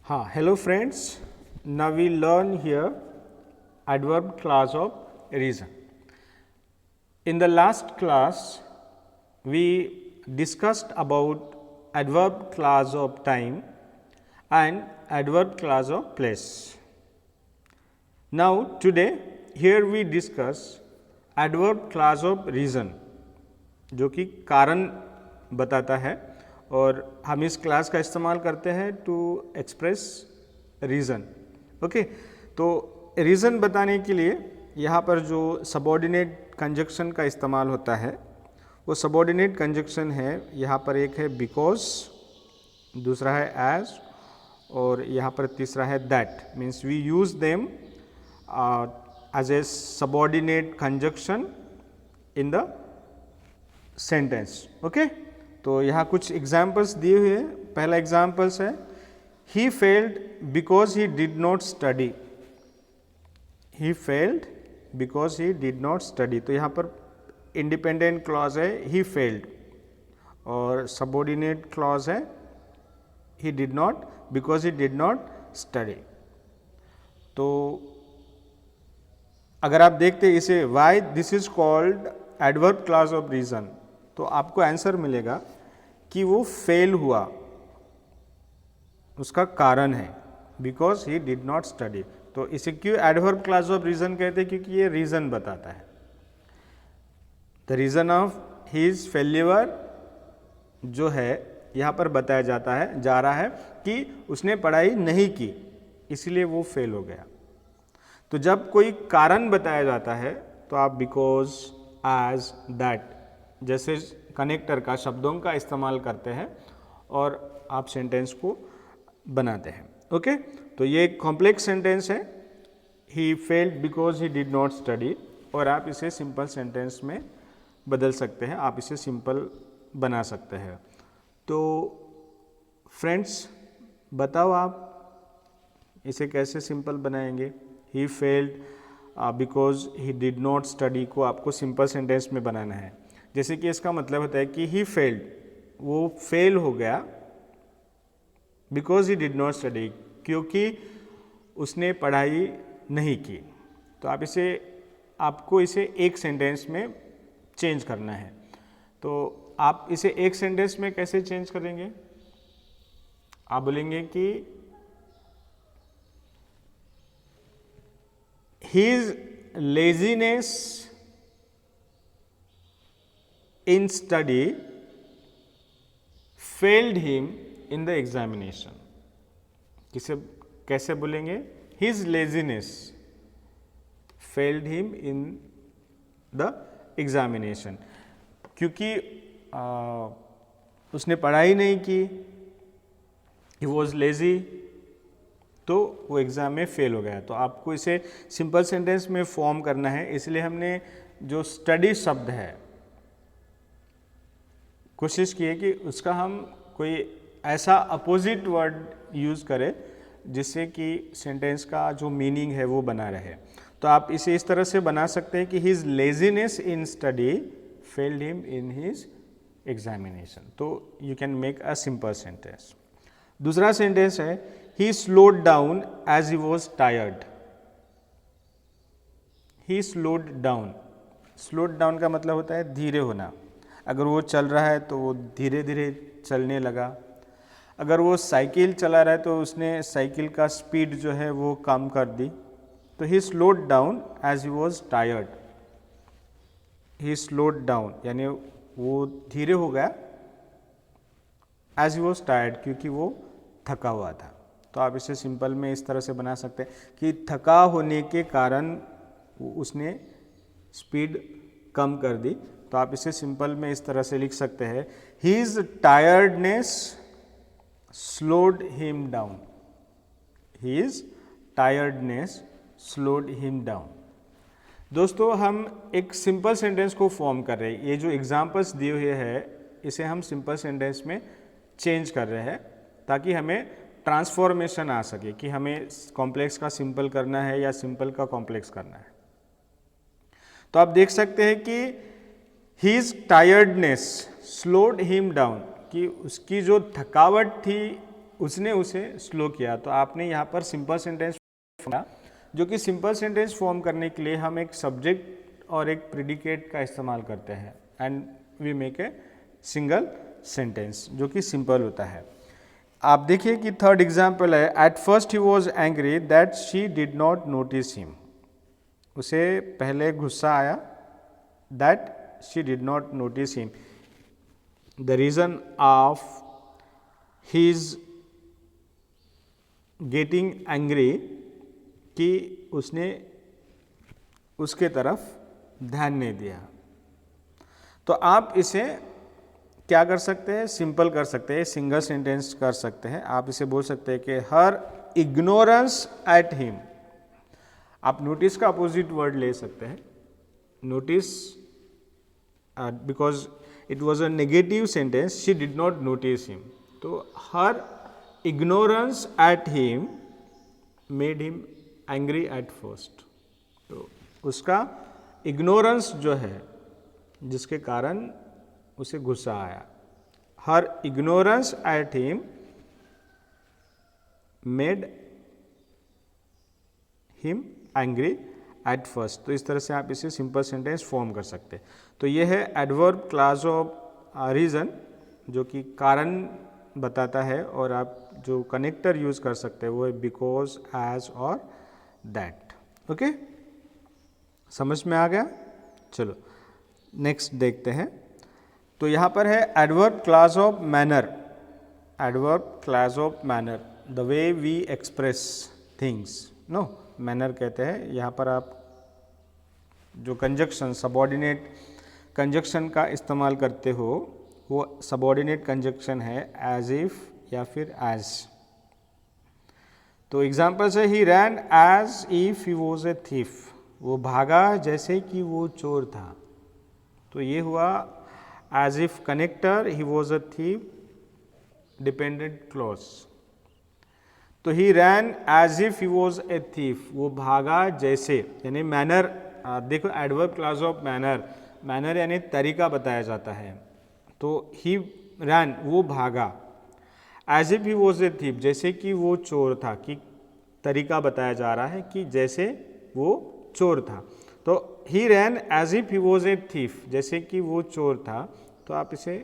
Hello friends. Now we learn here adverb clause of reason. In the last class, we discussed about adverb clause of time and adverb clause of place. Now today here we discuss adverb clause of reason, जो कि कारण बताता है और हम इस class का इस्तेमाल करते हैं टू एक्सप्रेस रीज़न. ओके, तो रीज़न बताने के लिए यहाँ पर जो सबऑर्डिनेट कंजक्शन का इस्तेमाल होता है वो सबऑर्डिनेट कंजक्शन है. यहाँ पर एक है बिकॉज, दूसरा है एज और यहाँ पर तीसरा है that. Means we use them as a subordinate conjunction in the sentence. Okay, तो यहाँ कुछ एग्जाम्पल्स दिए हुए हैं. पहला एग्जाम्पल्स है he failed because he did not study. He failed because he did not study. तो यहाँ पर इंडिपेंडेंट क्लॉज है ही फेल्ड और सबऑर्डिनेट क्लॉज है he did not because he did not study. तो अगर आप देखते हैं इसे why this is called adverb clause of reason, तो आपको आंसर मिलेगा कि वो फेल हुआ, उसका कारण है because he did not study. तो इसे क्यों एडवर्ब क्लॉज ऑफ रीजन कहते हैं? क्योंकि ये रीजन बताता है. The reason of his failure जो है यहाँ पर बताया जा रहा है कि उसने पढ़ाई नहीं की इसलिए वो फेल हो गया. तो जब कोई कारण बताया जाता है तो आप बिकॉज, एज, दैट जैसे कनेक्टर का, शब्दों का इस्तेमाल करते हैं और आप सेंटेंस को बनाते हैं. ओके, तो ये एक कॉम्प्लेक्स सेंटेंस है he failed because he did not study, और आप इसे सिंपल सेंटेंस में बदल सकते हैं, आप इसे सिंपल बना सकते हैं. तो फ्रेंड्स बताओ आप इसे कैसे सिंपल बनाएंगे? He failed because he did not study को आपको सिंपल सेंटेंस में बनाना है. जैसे कि इसका मतलब होता है कि ही फेल्ड, वो फेल हो गया because he did not study, क्योंकि उसने पढ़ाई नहीं की. तो आपको इसे एक सेंटेंस में चेंज करना है. तो आप इसे एक सेंटेंस में कैसे चेंज करेंगे? आप बोलेंगे कि his laziness in study failed him in the examination. कैसे बोलेंगे? His laziness failed him in the examination. क्योंकि उसने पढ़ाई नहीं की, he was lazy, तो वो एग्ज़ाम में फेल हो गया. तो आपको इसे सिंपल सेंटेंस में फॉर्म करना है, इसलिए हमने जो स्टडी शब्द है कोशिश की है कि उसका हम कोई ऐसा अपोजिट वर्ड यूज़ करें जिससे कि सेंटेंस का जो मीनिंग है वो बना रहे. तो आप इसे इस तरह से बना सकते हैं कि his laziness in study failed him in his examination. तो you can make a simple sentence. दूसरा सेंटेंस है he slowed down as he was tired. he slowed down. slowed down का मतलब होता है धीरे होना. अगर वो चल रहा है तो वो धीरे धीरे चलने लगा. अगर वो साइकिल चला रहा है तो उसने साइकिल का स्पीड जो है वो कम कर दी. तो he slowed down as he was tired. he slowed down यानी वो धीरे हो गया as he was tired, क्योंकि वो थका हुआ था. तो आप इसे सिंपल में इस तरह से बना सकते हैं कि थका होने के कारण उसने स्पीड कम कर दी. तो आप इसे सिंपल में इस तरह से लिख सकते हैं his tiredness slowed him down. His tiredness slowed him down. दोस्तों हम एक सिंपल सेंटेंस को फॉर्म कर रहे हैं. ये जो एग्जाम्पल्स दिए हुए हैं इसे हम सिंपल सेंटेंस में चेंज कर रहे हैं ताकि हमें ट्रांसफॉर्मेशन आ सके कि हमें कॉम्प्लेक्स का सिंपल करना है या सिंपल का कॉम्प्लेक्स करना है. तो आप देख सकते हैं कि his tiredness slowed him down, कि उसकी जो थकावट थी उसने उसे स्लो किया। तो आपने यहाँ पर सिंपल सेंटेंस फॉर्म, जो कि सिंपल सेंटेंस फॉर्म करने के लिए हम एक सब्जेक्ट और एक प्रेडिकेट का इस्तेमाल करते हैं and we make a single sentence जो कि सिंपल होता है। आप देखिए कि थर्ड एग्जाम्पल है, at first he was angry that she did not notice him. उसे पहले गुस्सा आया, that she did not notice him. The reason of his getting angry कि उसने उसके तरफ ध्यान नहीं दिया। तो आप इसे क्या कर सकते हैं, सिंपल कर सकते हैं, सिंगल सेंटेंस कर सकते हैं। आप इसे बोल सकते हैं कि हर इग्नोरेंस एट हिम। आप नोटिस का अपोजिट वर्ड ले सकते हैं, notice, because it was a negative sentence, she did not notice him. तो her ignorance at him made him angry at first. तो उसका इग्नोरेंस जो है जिसके कारण उसे गुस्सा आया, her ignorance at him made him angry at first. तो इस तरह से आप इसे सिंपल सेंटेंस फॉर्म कर सकते हैं। तो यह है एडवर्ब क्लास ऑफ रीजन, जो कि कारण बताता है, और आप जो कनेक्टर यूज कर सकते हैं वो है बिकॉज, एज और दैट। ओके, समझ में आ गया? चलो नेक्स्ट देखते हैं। तो यहाँ पर है adverb class of manner. Adverb class of manner, the way we express things, no manner कहते हैं। यहाँ पर आप जो कंजक्शन, सबऑर्डिनेट कंजक्शन का इस्तेमाल करते हो वो सबऑर्डिनेट कंजक्शन है, एज इफ या फिर एज। तो एग्जाम्पल्स है, he ran as if he was a thief. वो भागा जैसे कि वो चोर था। तो ये हुआ as if connector, he was a thief dependent clause. तो he ran as if he was a thief, वो भागा जैसे, यानी मैनर। देखो adverb class of manner, manner यानी तरीका बताया जाता है। तो ही रैन, वो भागा, as if he was a thief, जैसे कि वो चोर था, कि तरीका बताया जा रहा है कि जैसे वो चोर था। तो he ran as if he was a thief, जैसे कि वो चोर था। तो आप इसे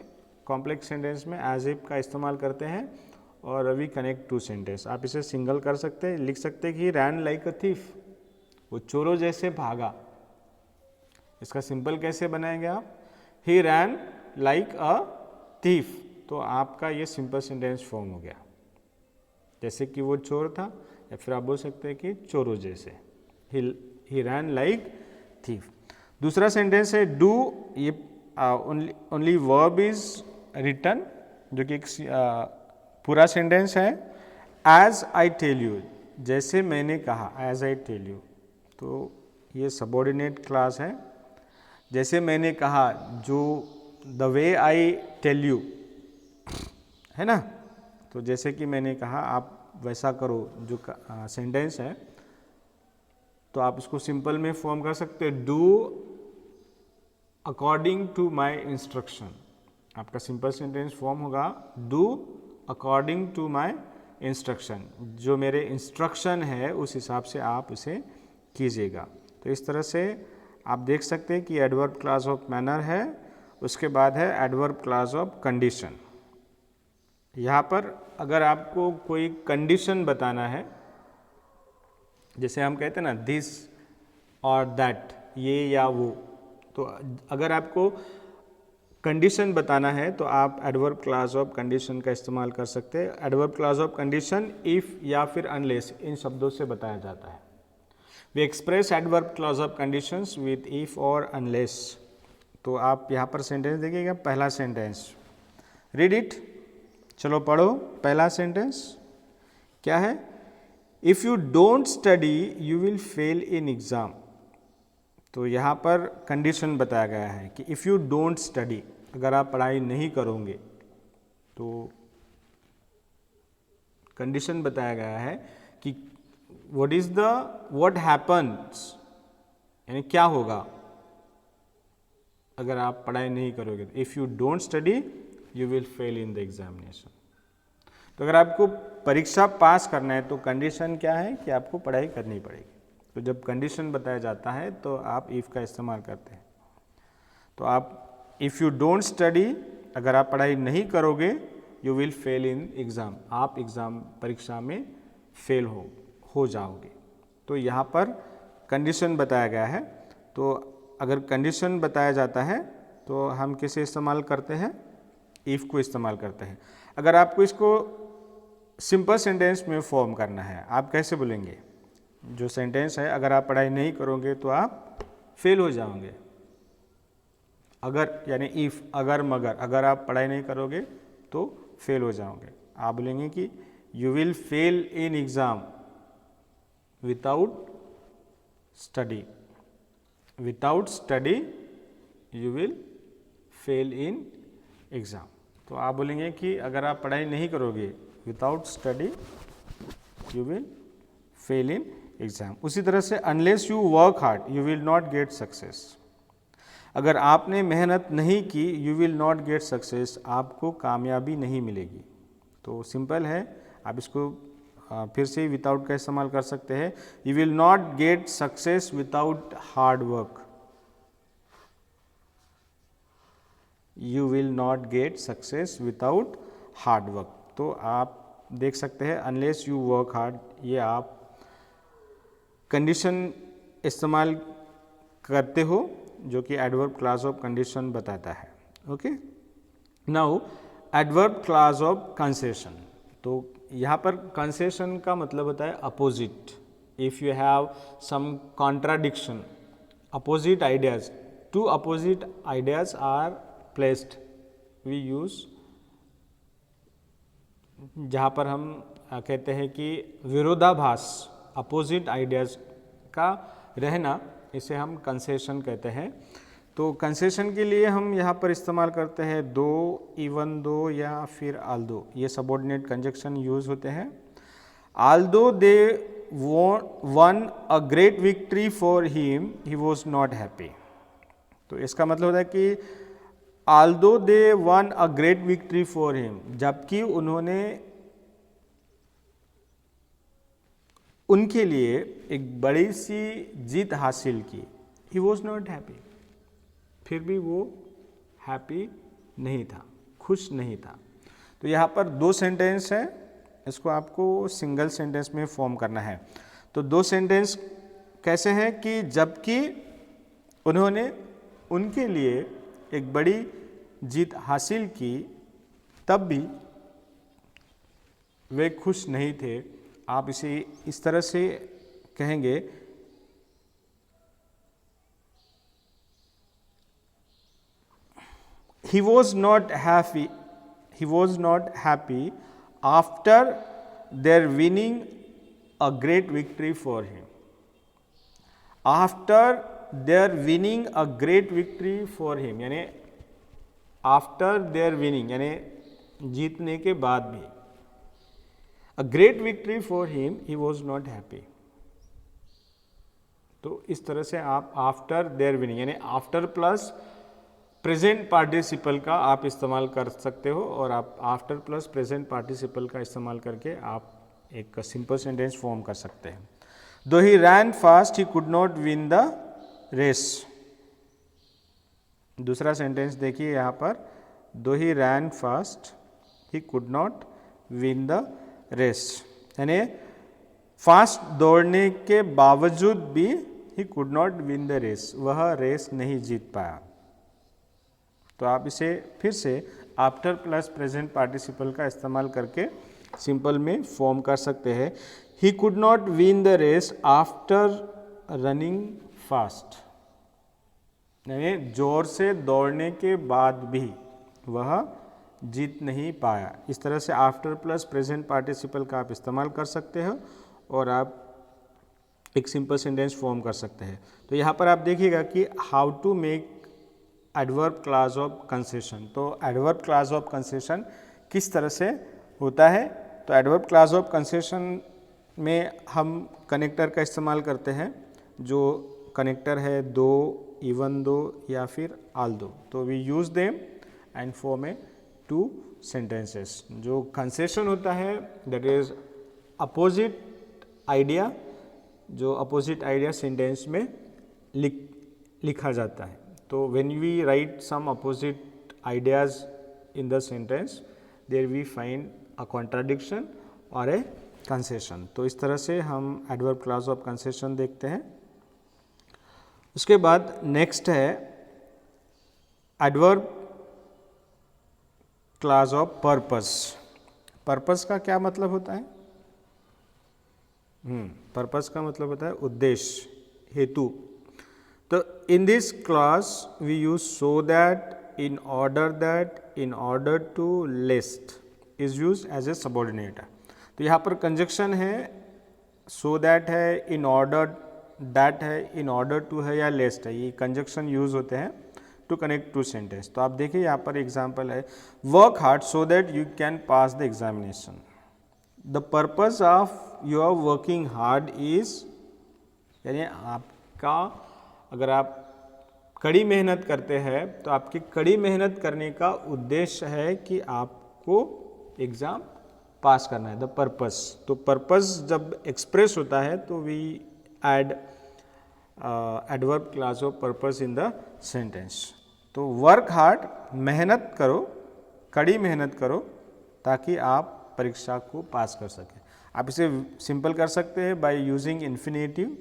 कॉम्प्लेक्स सेंटेंस में एज इफ का इस्तेमाल करते हैं और वी कनेक्ट टू सेंटेंस। आप इसे सिंगल कर सकते हैं, लिख सकते हैं कि ही रैन लाइक अ थीफ, वो चोरों जैसे भागा। इसका सिंपल कैसे बनाएंगे आप, ही रैन लाइक अ थीफ। तो आपका ये सिंपल सेंटेंस फॉर्म हो गया, जैसे कि वो चोर था, या फिर आप बोल सकते हैं कि चोरों जैसे, ही रैन लाइक थीफ। दूसरा सेंटेंस है डू, ये ओनली वर्ब इज रिटन, जो कि एक पूरा सेंटेंस है। एज आई टेल यू, जैसे मैंने कहा, एज आई टेल यू। तो ये सबऑर्डिनेट क्लास है, जैसे मैंने कहा, जो the way I tell you है ना। तो जैसे कि मैंने कहा आप वैसा करो, जो सेंटेंस है। तो आप उसको सिंपल में फॉर्म कर सकते हैं, do according to my instruction. आपका सिंपल सेंटेंस फॉर्म होगा, do according to my instruction, जो मेरे इंस्ट्रक्शन है उस हिसाब से आप इसे कीजिएगा। तो इस तरह से आप देख सकते हैं कि एडवर्ब क्लास ऑफ मैनर है। उसके बाद है एडवर्ब क्लास ऑफ कंडीशन। यहाँ पर अगर आपको कोई कंडीशन बताना है, जैसे हम कहते हैं ना दिस और दैट, ये या वो, तो अगर आपको कंडीशन बताना है तो आप एडवर्ब क्लास ऑफ कंडीशन का इस्तेमाल कर सकते हैं। Adverb class of condition if या फिर अनलेस, इन शब्दों से बताया जाता है। We express adverb class of conditions with if और अनलेस। तो आप यहाँ पर सेंटेंस देखिएगा, पहला सेंटेंस, रीड इट, चलो पढ़ो। पहला सेंटेंस क्या है, if you don't study you will fail in exam. तो यहाँ पर कंडीशन बताया गया है कि इफ़ यू डोंट स्टडी, अगर आप पढ़ाई नहीं करोगे, तो कंडीशन बताया गया है कि व्हाट हैपन्स, यानी क्या होगा अगर आप पढ़ाई नहीं करोगे। If you don't study you will fail in the examination. तो अगर आपको परीक्षा पास करना है तो कंडीशन क्या है कि आपको पढ़ाई करनी पड़ेगी। तो जब कंडीशन बताया जाता है तो आप इफ़ का इस्तेमाल करते हैं। तो आप इफ़ यू डोंट स्टडी, अगर आप पढ़ाई नहीं करोगे, you will fail in exam, आप एग्ज़ाम परीक्षा में फेल हो जाओगे। तो यहाँ पर कंडीशन बताया गया है। तो अगर कंडीशन बताया जाता है तो हम किसे इस्तेमाल करते हैं, इफ़ को इस्तेमाल करते हैं। अगर आपको इसको सिंपल सेंटेंस में फॉर्म करना है, आप कैसे बोलेंगे? जो सेंटेंस है, अगर आप पढ़ाई नहीं करोगे तो आप फेल हो जाओगे। अगर यानी इफ़, अगर मगर, अगर आप पढ़ाई नहीं करोगे तो फेल हो जाओगे। आप बोलेंगे कि you will fail in exam without study, without study you will fail in exam. तो आप बोलेंगे कि अगर आप पढ़ाई नहीं करोगे, without study you will fail in exam. उसी तरह से unless you work hard you will not get success, अगर आपने मेहनत नहीं की you will not get success, आपको कामयाबी नहीं मिलेगी। तो सिंपल है, आप इसको फिर से विदाउट का इस्तेमाल कर सकते हैं। You will not get success without hard work, you will not get success without hard work. तो आप देख सकते हैं अनलेस यू वर्क हार्ड, ये आप कंडीशन इस्तेमाल करते हो जो कि एडवर्ब क्लास ऑफ कंडीशन बताता है। Okay, now adverb class of concession. तो यहाँ पर कंसेशन का मतलब होता है opposite. If you have some contradiction, opposite ideas, two opposite ideas are placed, we use, जहाँ पर हम कहते हैं कि विरोधाभास, अपोजिट आइडियाज का रहना, इसे हम कंसेशन कहते हैं। तो कंसेशन के लिए हम यहाँ पर इस्तेमाल करते हैं दो, इवन दो या फिर आल्दो, ये सबऑर्डिनेट कंजक्शन यूज होते हैं। Aldous they one a great victory for him he was not happy. तो इसका मतलब होता है कि Aldous they one a great victory for him, जबकि उन्होंने उनके लिए एक बड़ी सी जीत हासिल की, ही वॉज नॉट हैप्पी, फिर भी वो हैप्पी नहीं था, खुश नहीं था। तो यहाँ पर दो सेंटेंस है, इसको आपको सिंगल सेंटेंस में फॉर्म करना है। तो दो सेंटेंस कैसे हैं कि जबकि उन्होंने उनके लिए एक बड़ी जीत हासिल की, तब भी वे खुश नहीं थे। आप इसे इस तरह से कहेंगे, he was not happy after their winning a great victory for him. After their winning a great victory for him, यानी after their winning यानी जीतने के बाद भी, a great victory for him, he was not happy. तो इस तरह से आप आफ्टर देयर विनिंग यानी आफ्टर प्लस प्रेजेंट पार्टिसिपल का आप इस्तेमाल कर सकते हो, और आप आफ्टर प्लस प्रेजेंट पार्टिसिपल का इस्तेमाल करके आप एक सिंपल सेंटेंस फॉर्म कर सकते हैं। Though he ran fast he could not win the race. दूसरा सेंटेंस देखिए यहाँ पर, though he ran fast he could not win the race, यानी फास्ट दौड़ने के बावजूद भी he could not win the race, वह रेस नहीं जीत पाया। तो आप इसे फिर से आफ्टर प्लस प्रेजेंट पार्टिसिपल का इस्तेमाल करके सिंपल में फॉर्म कर सकते हैं। He could not win the race after running fast, यानी जोर से दौड़ने के बाद भी वह जीत नहीं पाया। इस तरह से आफ्टर प्लस प्रेजेंट पार्टिसिपल का आप इस्तेमाल कर सकते हो और आप एक सिंपल सेंटेंस फॉर्म कर सकते हैं। तो यहाँ पर आप देखिएगा कि how to make adverb class of concession. तो एडवर्ब क्लास ऑफ कंसेशन किस तरह से होता है? तो एडवर्ब क्लास ऑफ कंसेशन में हम कनेक्टर का इस्तेमाल करते हैं। जो कनेक्टर है दो, इवन दो या फिर आल दो, तो we use them and form a two sentences. जो कंसेशन होता है दैट इज अपोजिट आइडिया, जो अपोजिट आइडिया सेंटेंस में लिखा जाता है। तो when we write some opposite ideas in the sentence there we find a contradiction और ए कंसेशन। तो इस तरह से हम एडवर्ब क्लॉज ऑफ कंसेशन देखते हैं। उसके बाद नेक्स्ट है adverb clause of purpose. Purpose का क्या मतलब होता है? पर्पस का मतलब होता है उद्देश्य, हेतु। तो in this clause we use so that, in order to, list is use as a subordinate. तो यहाँ पर कंजक्शन है, सो दैट है, इन ऑर्डर दैट है, इन ऑर्डर टू है या लिस्ट है, ये कंजक्शन यूज होते हैं टू कनेक्ट टू सेंटेंस। तो आप देखिए यहाँ पर एग्जाम्पल है, work hard so that you can pass the examination. The purpose of your working hard is, यानी आपका अगर आप कड़ी मेहनत करते हैं तो आपकी कड़ी मेहनत करने का उद्देश्य है कि आपको एग्ज़ाम पास करना है, द पर्पस। तो पर्पस जब एक्सप्रेस होता है तो we add adverb clause of purpose in the sentence. तो वर्क हार्ड, मेहनत करो, कड़ी मेहनत करो ताकि आप परीक्षा को पास कर सकें। आप इसे सिंपल कर सकते हैं बाय यूजिंग इन्फिनेटिव,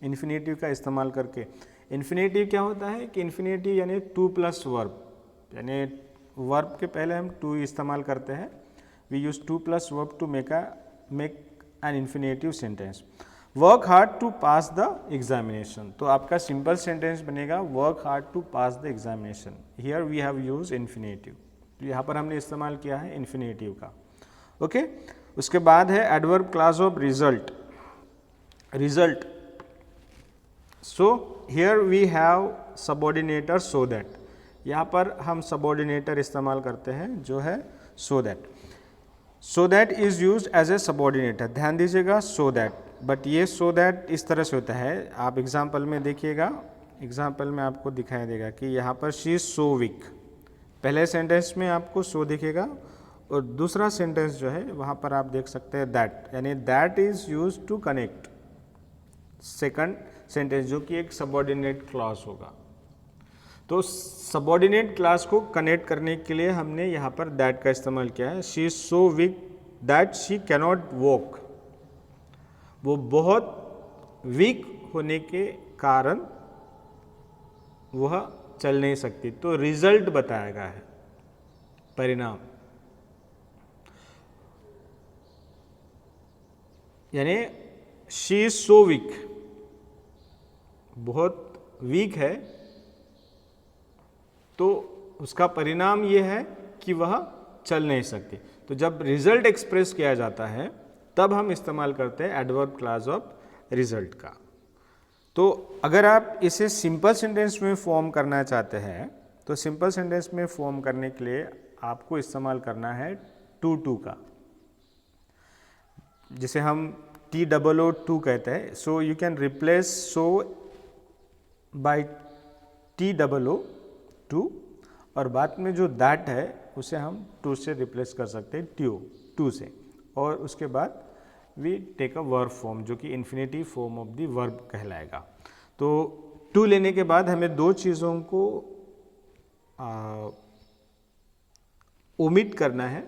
इन्फिनेटिव का इस्तेमाल करके। इन्फिनेटिव क्या होता है कि इन्फिनेटिव यानी टू प्लस वर्ब, यानी वर्ब के पहले हम टू इस्तेमाल करते हैं। We use to plus verb to make an infinitive sentence. Work hard to pass the examination. तो आपका सिंपल सेंटेंस बनेगा work hard to pass the examination. Here we have use infinitive. तो यहाँ पर हमने इस्तेमाल किया है इन्फिनेटिव का। ओके उसके बाद है adverb clause of result. Result, so here we have subordinator so that. यहाँ पर हम सबऑर्डिनेटर इस्तेमाल करते हैं जो है so that. So that is use as a subordinator. ध्यान दीजिएगा सो दैट, बट ये सो दैट इस तरह से होता है। आप एग्जाम्पल में देखिएगा, एग्जाम्पल में आपको दिखाई देगा कि यहाँ पर शी इज सो वीक। पहले सेंटेंस में आपको सो दिखेगा और दूसरा सेंटेंस जो है वहाँ पर आप देख सकते हैं दैट, यानी that is use to connect second sentence जो कि एक सबऑर्डिनेट क्लॉज होगा। तो सबऑर्डिनेट क्लॉज को कनेक्ट करने के लिए हमने यहाँ पर दैट का इस्तेमाल किया है। She is so weak that she cannot walk. वो बहुत वीक होने के कारण वह चल नहीं सकती। तो रिजल्ट बताया गया है, परिणाम, यानी शी इज सो वीक, बहुत वीक है, तो उसका परिणाम ये है कि वह चल नहीं सकती। तो जब रिजल्ट एक्सप्रेस किया जाता है तब हम इस्तेमाल करते हैं एडवर्ब क्लॉज ऑफ रिजल्ट का। तो अगर आप इसे सिंपल सेंटेंस में फॉर्म करना चाहते हैं तो सिंपल सेंटेंस में फॉर्म करने के लिए आपको इस्तेमाल करना है टू टू का, जिसे हम TOO कहते हैं। So you can replace so by TOO और बाद में जो दैट है उसे हम टू से रिप्लेस कर सकते हैं, टू से, और उसके बाद we take a verb form जो कि infinitive form of the verb कहलाएगा। तो टू लेने के बाद हमें दो चीज़ों को ओमिट करना है,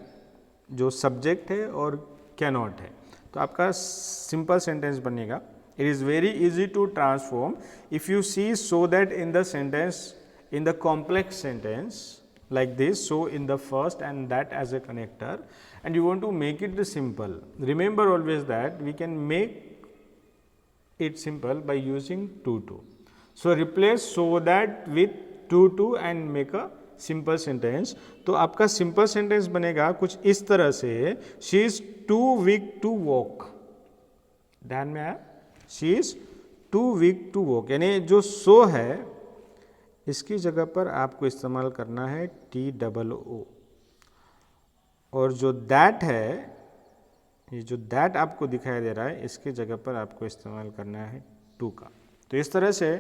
जो सब्जेक्ट है और कैनॉट है। तो आपका सिंपल सेंटेंस बनेगा, it is very easy to transform if you see so that in the sentence in the complex sentence like this, so in the first and that as a connector, and you want to make it simple. Remember always that we can make it simple by using to. So replace so that with to and make a simple sentence. तो आपका simple sentence बनेगा कुछ इस तरह से, she is too weak to walk. ध्यान में आया, she is too weak to walk, यानी जो so है इसकी जगह पर आपको इस्तेमाल करना है TOO, और जो दैट है, ये जो दैट आपको दिखाई दे रहा है इसकी जगह पर आपको इस्तेमाल करना है टू का। तो इस तरह से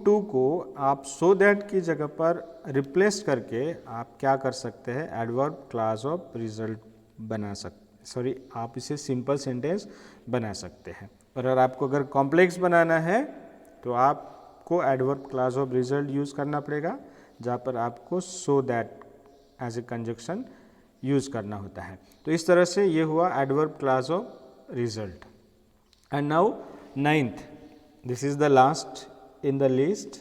टू को आप सो दैट की जगह पर रिप्लेस करके आप क्या कर सकते हैं, एडवर्ब क्लास ऑफ रिजल्ट बना सकते, आप इसे सिंपल सेंटेंस बना सकते हैं। और आपको अगर कॉम्प्लेक्स बनाना है तो आपको adverb class of result use करना पड़ेगा, जहाँ पर आपको so that as a conjunction use करना होता है। तो इस तरह से ये हुआ adverb class of result. And now 9th, this is the last in the list,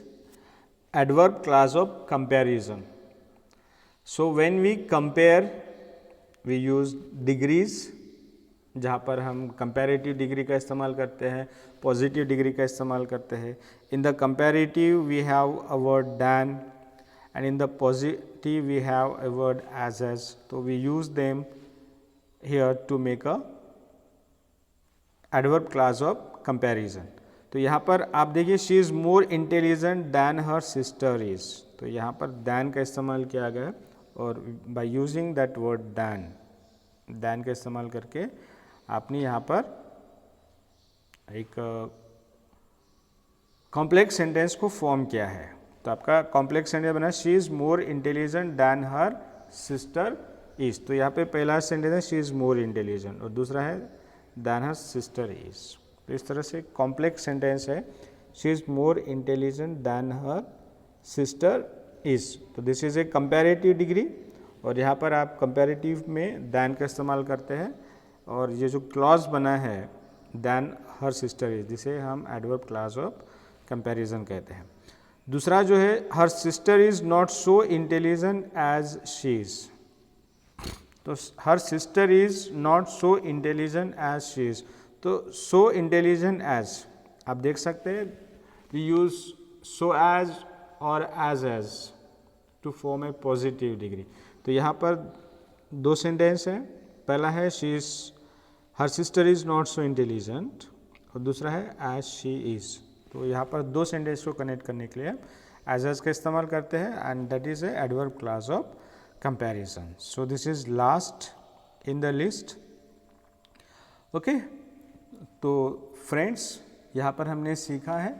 adverb class of comparison. So when we compare, we use degrees, जहाँ पर हम कंपैरेटिव डिग्री का इस्तेमाल करते हैं, पॉजिटिव डिग्री का इस्तेमाल करते हैं। In the comparative we have a word than and in the positive we have a word as. तो we use them here to make a adverb class of comparison. तो यहाँ पर आप देखिए, she is more intelligent than her sister is. तो यहाँ पर than का इस्तेमाल किया गया और by using that word than का इस्तेमाल करके आपने यहाँ पर एक कॉम्प्लेक्स सेंटेंस को फॉर्म किया है। तो आपका कॉम्प्लेक्स सेंटेंस बना, she is more intelligent than her sister is. तो यहाँ पे पहला सेंटेंस है शी इज़ मोर इंटेलिजेंट और दूसरा है दैन हर सिस्टर इज़। तो इस तरह से कॉम्प्लेक्स सेंटेंस है, she is more intelligent than her sister is. तो this is a comparative degree और यहाँ पर आप कंपैरेटिव में दैन का इस्तेमाल करते हैं और ये जो क्लॉज बना है दैन हर सिस्टर इज़, जिसे हम एडवर्ब क्लास ऑफ कंपैरिजन कहते हैं। दूसरा जो है, her sister is not so intelligent as she is. तो her sister is not so intelligent as she is. तो सो इंटेलिजेंट एज आप देख सकते हैं, वी यूज सो एज और as to form a positive degree. तो यहाँ पर दो सेंटेंस है, पहला है she is her sister is not so intelligent और दूसरा है एज शी इज। तो यहाँ पर दो सेंटेंस को कनेक्ट करने के लिए एज का इस्तेमाल करते हैं and that is a adverb class of comparison. So this is last in the list. Okay, तो फ्रेंड्स यहाँ पर हमने सीखा है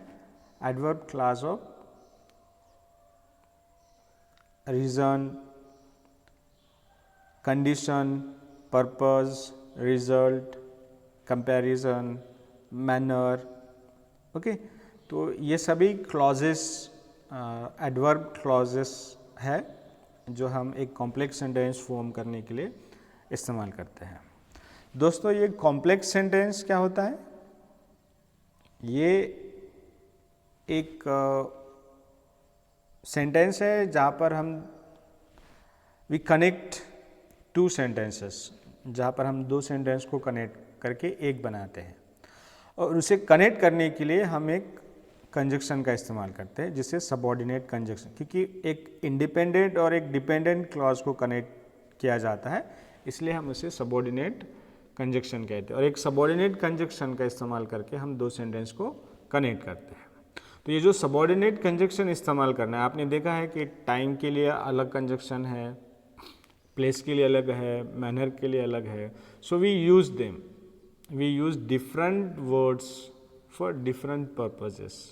adverb class of reason, condition, purpose, result, comparison, manner. Okay, तो ये सभी क्लॉजेस एडवर्ब क्लॉजेस है जो हम एक कॉम्प्लेक्स सेंटेंस फॉर्म करने के लिए इस्तेमाल करते हैं। दोस्तों, ये कॉम्प्लेक्स सेंटेंस क्या होता है? ये एक सेंटेंस है जहाँ पर हम वी कनेक्ट टू सेंटेंसेस, जहाँ पर हम दो सेंटेंस को कनेक्ट करके एक बनाते हैं और उसे कनेक्ट करने के लिए हम एक कंजक्शन का इस्तेमाल करते हैं जिसे सबऑर्डिनेट कंजक्शन, क्योंकि एक इंडिपेंडेंट और एक डिपेंडेंट क्लॉज को कनेक्ट किया जाता है इसलिए हम उसे सबऑर्डिनेट कंजक्शन कहते हैं। और एक सबऑर्डिनेट कंजक्शन का इस्तेमाल करके हम दो सेंटेंस को कनेक्ट करते हैं। तो ये जो सबऑर्डिनेट कंजक्शन इस्तेमाल करना है, आपने देखा है कि टाइम के लिए अलग कंजक्शन है, प्लेस के लिए अलग है, मैनर के लिए अलग है। So we use them, we use different words for different purposes.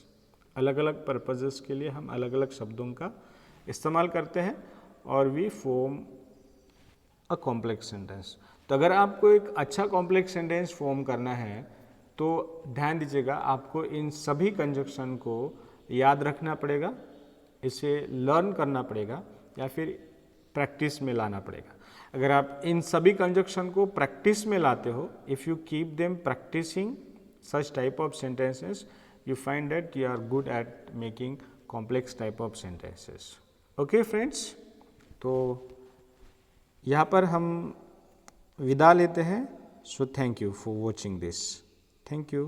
अलग अलग पर्पजेस के लिए हम अलग अलग शब्दों का इस्तेमाल करते हैं और we form a complex sentence. तो अगर आपको एक अच्छा कॉम्प्लेक्स सेंटेंस फॉर्म करना है तो ध्यान दीजिएगा, आपको इन सभी कंजक्शन को याद रखना पड़ेगा, इसे लर्न करना पड़ेगा या फिर प्रैक्टिस में लाना पड़ेगा। अगर आप इन सभी कंजक्शन को प्रैक्टिस में लाते हो, if you keep them practising such type of sentences, you find that you are good at making complex type of sentences. Okay friends, तो यहाँ पर हम विदा लेते हैं. So thank you for watching this. Thank you.